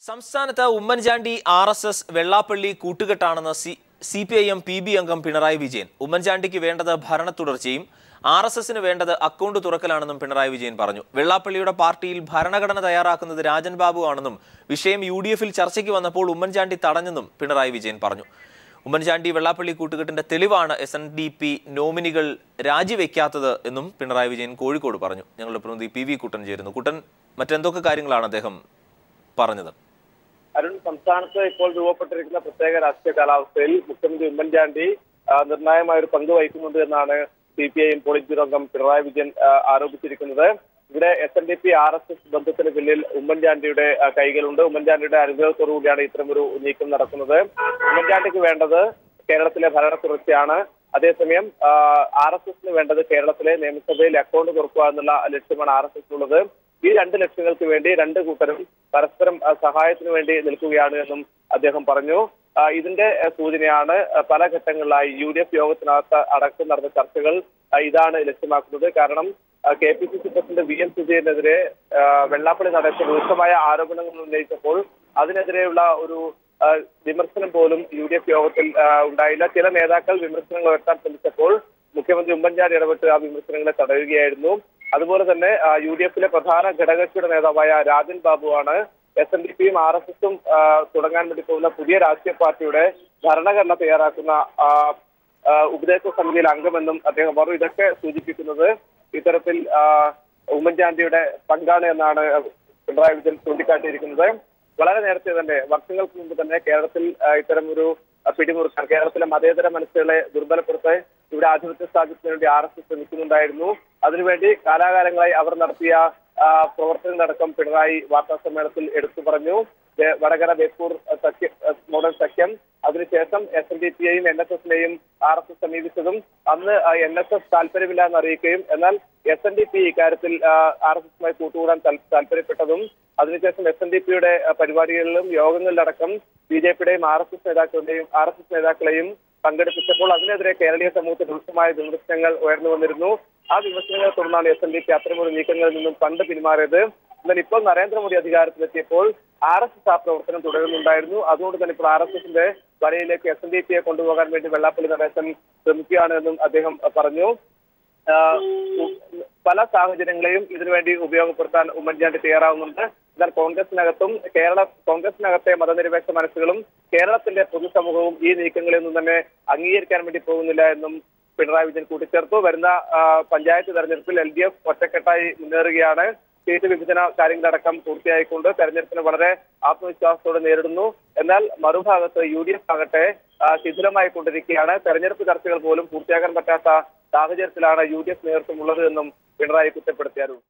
സംസ്ഥാനത്ത് Oommen Chandy RSS Vellappally കൂട്ടുകെട്ടാണെന്ന് CPIM PB അംഗം പിണറായി വിജയൻ. ഉമ്മൻചാണ്ടിക്ക് വേണ്ടത് ഭരണ തുടർച്ചയും RSSന് വേണ്ടത് അക്കൗണ്ട് തുറക്കലാണെന്നും പിണറായി വിജയൻ പറഞ്ഞു. വെള്ളാപ്പള്ളിയുടെ പാർട്ടിയിൽ ഭരണഘടന തയ്യാറാക്കുന്നത് രാജൻ ബാബു ആണെന്നും വിഷയം UDFൽ ചർച്ചയ്ക്ക് വന്നപ്പോൾ ഉമ്മൻചാണ്ടി തടഞ്ഞെന്നും പിണറായി വിജയൻ പറഞ്ഞു. ഉമ്മൻചാണ്ടി വെള്ളാപ്പള്ളി കൂട്ടുകെട്ടിന്റെ തെളിവാണ് SNDP നോമിനികൾ രാജിവെക്കാത്തത് എന്നും പിണറായി വിജയൻ കോഴിക്കോട് പറഞ്ഞു. ഞങ്ങളുടെ പ്രതിനിധി PV കുട്ടൻ ചേരുന്നു. കുട്ടൻ, മറ്റെന്തൊക്കെ കാര്യങ്ങളാണ് അദ്ദേഹം പറഞ്ഞത്? അരുൺ, സംസ്ഥാനത്ത് ഇപ്പോൾ രൂപപ്പെട്ടിരിക്കുന്ന പ്രത്യേക രാഷ്ട്രീയ കാലാവസ്ഥയിൽ മുഖ്യമന്ത്രി ഉമ്മൻചാണ്ടി നിർണായകമായ ഒരു പങ്ക് വഹിക്കുന്നുണ്ട് എന്നാണ് CPIM പോളിറ്റ് ബ്യൂറോ അംഗം പിണറായി വിജയൻ ആരോപിച്ചിരിക്കുന്നത്. ഇവിടെ SNDP RSS ബന്ധത്തിന് പിന്നിൽ ഉമ്മൻചാണ്ടിയുടെ കൈകളുണ്ട്. ഉമ്മൻചാണ്ടിയുടെ അനുഗ്രഹത്തോടുകൂടിയാണ് ഇത്തരമൊരു നീക്കം നടക്കുന്നത്. ഉമ്മൻചാണ്ടിക്ക് വേണ്ടത് കേരളത്തിലെ ഭരണ തുടർച്ചയാണ്. അതേസമയം RSSന് വേണ്ടത് കേരളത്തിലെ നിയമസഭയിൽ അക്കൗണ്ട് തുറക്കുക എന്നുള്ള ലക്ഷ്യമാണ് RSSനുള്ളത്. ഈ രണ്ട് ലക്ഷ്യങ്ങൾക്ക് വേണ്ടി രണ്ട് കൂട്ടരും പരസ്പരം സഹായത്തിന് വേണ്ടി നിൽക്കുകയാണ് എന്നും അദ്ദേഹം പറഞ്ഞു. ഇതിന്റെ സൂചനയാണ് പല ഘട്ടങ്ങളിലായി UDF യോഗത്തിനകത്ത് അടക്കം നടന്ന ചർച്ചകൾ ഇതാണ് ലക്ഷ്യമാക്കുന്നത്. കാരണം KPCC പ്രസിഡന്റ് VM സുധീരനെതിരെ വെള്ളാപ്പള്ളി നടത്തിയ രൂക്ഷമായ ആരോപണങ്ങൾ ഉന്നയിച്ചപ്പോൾ അതിനെതിരെയുള്ള ഒരു വിമർശനം പോലും UDF യോഗത്തിൽ ഉണ്ടായില്ല. ചില നേതാക്കൾ വിമർശനങ്ങൾ ഉയർത്താൻ ശ്രമിച്ചപ്പോൾ മുഖ്യമന്ത്രി ഉമ്മൻചാണ്ടി ഇടപെട്ട് ആ വിമർശനങ്ങളെ തടയുകയായിരുന്നു. അതുപോലെ തന്നെ UDFലെ പ്രധാന ഘടകകക്ഷിയുടെ നേതാവായ രാജൻ ബാബുവാണ് SNDPയും RSSും തുടങ്ങാൻ വേണ്ടി പോകുന്ന പുതിയ രാഷ്ട്രീയ പാർട്ടിയുടെ ഭരണഘടന തയ്യാറാക്കുന്ന ഉപദേശ സമിതിയിൽ അംഗമെന്നും അദ്ദേഹം പറഞ്ഞു. ഇതൊക്കെ സൂചിപ്പിക്കുന്നത് ഇത്തരത്തിൽ ഉമ്മൻചാണ്ടിയുടെ പങ്കാണ് എന്നാണ് പിണറായി വിജയൻ ചൂണ്ടിക്കാട്ടിയിരിക്കുന്നത്. വളരെ നേരത്തെ തന്നെ, വർഷങ്ങൾക്ക് മുമ്പ് തന്നെ കേരളത്തിൽ ഇത്തരം ഒരു പിടിമുറുക്കാൻ, കേരളത്തിലെ മതേതര മനസ്സുകളെ ദുർബലപ്പെടുത്താൻ ഇവിടെ ആധിപത്യ സ്ഥാപിക്കുന്നതിന് വേണ്ടി RSS ശ്രമിക്കുന്നുണ്ടായിരുന്നു. അതിനുവേണ്ടി കാലാകാലങ്ങളായി അവർ നടത്തിയ പ്രവർത്തനങ്ങളടക്കം പിണറായി വാർത്താ സമ്മേളനത്തിൽ എടുത്തു പറഞ്ഞു. വടകര ബേപ്പൂർ മോഡൽ സഖ്യം, അതിനുശേഷം SNDPയെയും NSSനെയും RSS സമീപിച്ചതും അന്ന് NSS താല്പര്യമില്ല എന്ന് അറിയിക്കുകയും എന്നാൽ SNDP ഇക്കാര്യത്തിൽ RSSുമായി കൂട്ടുകൂടാൻ താല്പര്യപ്പെട്ടതും അതിനുശേഷം SNDPയുടെ പരിപാടികളിലും യോഗങ്ങളിലടക്കം BJPയുടെയും RSS നേതാക്കളെയും പങ്കെടുപ്പിച്ചപ്പോൾ അതിനെതിരെ കേരളീയ സമൂഹത്തിൽ രൂക്ഷമായ വിമർശനങ്ങൾ ഉയർന്നു വന്നിരുന്നു. ആ വിമർശനങ്ങളെ തുടർന്നാണ് SNDP അത്തരമൊരു നീക്കങ്ങളിൽ നിന്നും പണ്ട് പിന്മാറിയത്. എന്നാൽ ഇപ്പോൾ നരേന്ദ്രമോദി അധികാരത്തിലെത്തിയപ്പോൾ RSS ആ പ്രവർത്തനം തുടരുന്നുണ്ടായിരുന്നു. അതുകൊണ്ട് തന്നെ ഇപ്പോൾ RSSന്റെ വലയിലേക്ക് SNDPയെ കൊണ്ടുപോകാൻ വേണ്ടി വെള്ളാപ്പള്ളി നടേശൻ ശ്രമിക്കുകയാണ് എന്നും അദ്ദേഹം പറഞ്ഞു. പല സാഹചര്യങ്ങളെയും ഇതിനുവേണ്ടി ഉപയോഗപ്പെടുത്താൻ ഉമ്മൻചാണ്ടി തയ്യാറാവുന്നുണ്ട്. എന്നാൽ കോൺഗ്രസിനകത്തെ മതനിരപേക്ഷ മനസ്സുകളും കേരളത്തിന്റെ പൊതുസമൂഹവും ഈ നീക്കങ്ങളിൽ നിന്നും തന്നെ അംഗീകരിക്കാൻ വേണ്ടി പോകുന്നില്ല എന്നും പിണറായി വിജയൻ കൂട്ടിച്ചേർത്തു. വരുന്ന പഞ്ചായത്ത് തെരഞ്ഞെടുപ്പിൽ LDF ഒറ്റക്കെട്ടായി മുന്നേറുകയാണ്. സീറ്റ് വിഭജന കാര്യങ്ങളടക്കം പൂർത്തിയായിക്കൊണ്ട് തെരഞ്ഞെടുപ്പിന് വളരെ ആത്മവിശ്വാസത്തോടെ നേരിടുന്നു. എന്നാൽ മറുഭാഗത്ത് UDF ആകട്ടെ ശിഥിലമായി കൊണ്ടിരിക്കുകയാണ്. തെരഞ്ഞെടുപ്പ് ചർച്ചകൾ പോലും പൂർത്തിയാക്കാൻ പറ്റാത്ത സാഹചര്യത്തിലാണ് UDF നേതൃത്വമുള്ളത് എന്നും പിണറായി കുറ്റപ്പെടുത്തിയായിരുന്നു.